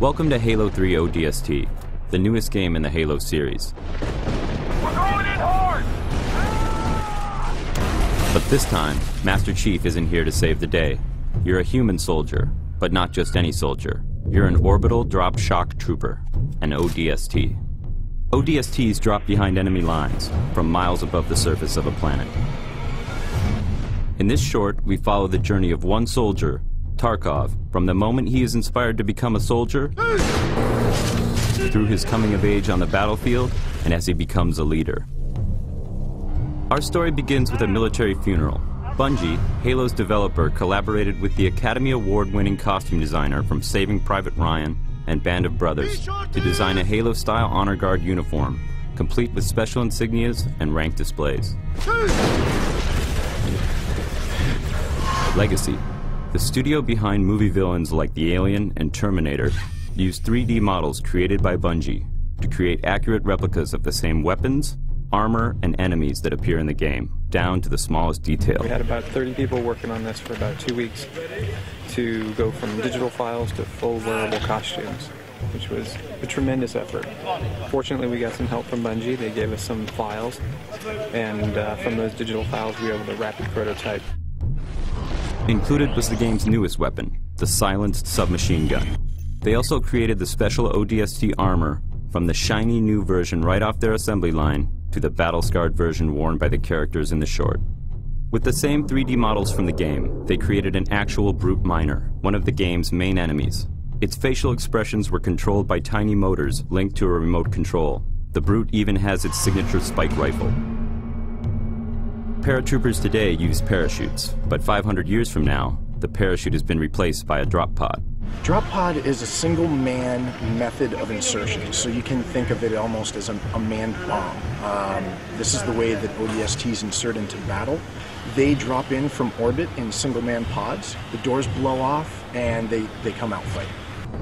Welcome to Halo 3 ODST, the newest game in the Halo series. We're going in hard! But this time, Master Chief isn't here to save the day. You're a human soldier, but not just any soldier. You're an orbital drop shock trooper, an ODST. ODSTs drop behind enemy lines, from miles above the surface of a planet. In this short, we follow the journey of one soldier, Tarkov, from the moment he is inspired to become a soldier, through his coming of age on the battlefield, and as he becomes a leader. Our story begins with a military funeral. Bungie, Halo's developer, collaborated with the Academy Award-winning costume designer from Saving Private Ryan and Band of Brothers to design a Halo-style Honor Guard uniform, complete with special insignias and rank displays. Legacy. The studio behind movie villains like the Alien and Terminator used 3D models created by Bungie to create accurate replicas of the same weapons, armor, and enemies that appear in the game, down to the smallest detail. We had about 30 people working on this for about 2 weeks to go from digital files to full wearable costumes, which was a tremendous effort. Fortunately, we got some help from Bungie. They gave us some files, and from those digital files, we were able to rapid prototype. Included was the game's newest weapon, the silenced submachine gun. They also created the special ODST armor from the shiny new version right off their assembly line to the battle-scarred version worn by the characters in the short. With the same 3D models from the game, they created an actual brute miner, one of the game's main enemies. Its facial expressions were controlled by tiny motors linked to a remote control. The brute even has its signature spike rifle. Paratroopers today use parachutes, but 500 years from now, the parachute has been replaced by a drop pod. Drop pod is a single-man method of insertion, so you can think of it almost as a manned bomb. This is the way that ODSTs insert into battle. They drop in from orbit in single-man pods, the doors blow off, and they come out fighting.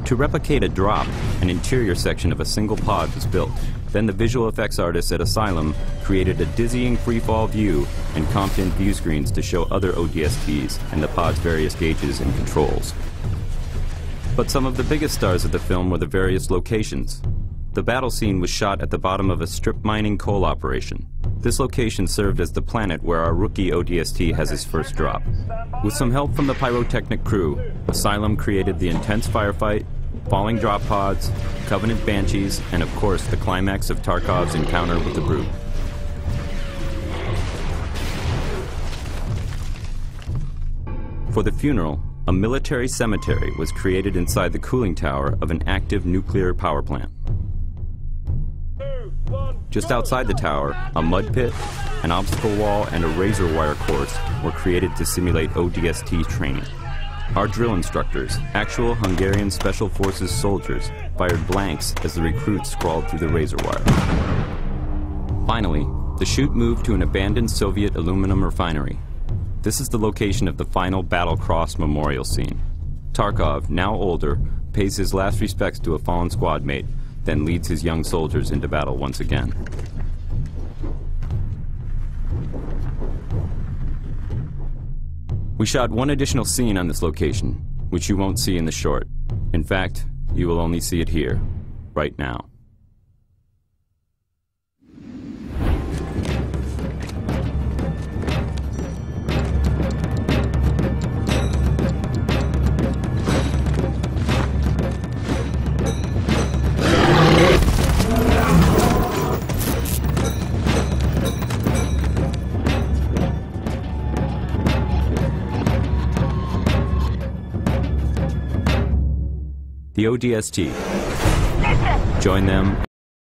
To replicate a drop, an interior section of a single pod was built. Then the visual effects artists at Asylum created a dizzying freefall view and comped in view screens to show other ODSTs and the pod's various gauges and controls. But some of the biggest stars of the film were the various locations. The battle scene was shot at the bottom of a strip mining coal operation. This location served as the planet where our rookie ODST has his first drop. With some help from the pyrotechnic crew, Asylum created the intense firefight, falling drop pods, Covenant Banshees, and of course the climax of Tarkov's encounter with the Brute. For the funeral, a military cemetery was created inside the cooling tower of an active nuclear power plant. Just outside the tower, a mud pit, an obstacle wall, and a razor wire course were created to simulate ODST training. Our drill instructors, actual Hungarian Special Forces soldiers, fired blanks as the recruits crawled through the razor wire. Finally, the shoot moved to an abandoned Soviet aluminum refinery. This is the location of the final Battle Cross memorial scene. Tarkov, now older, pays his last respects to a fallen squad mate, then leads his young soldiers into battle once again. We shot one additional scene on this location, which you won't see in the short. In fact, you will only see it here, right now. The ODST. Join them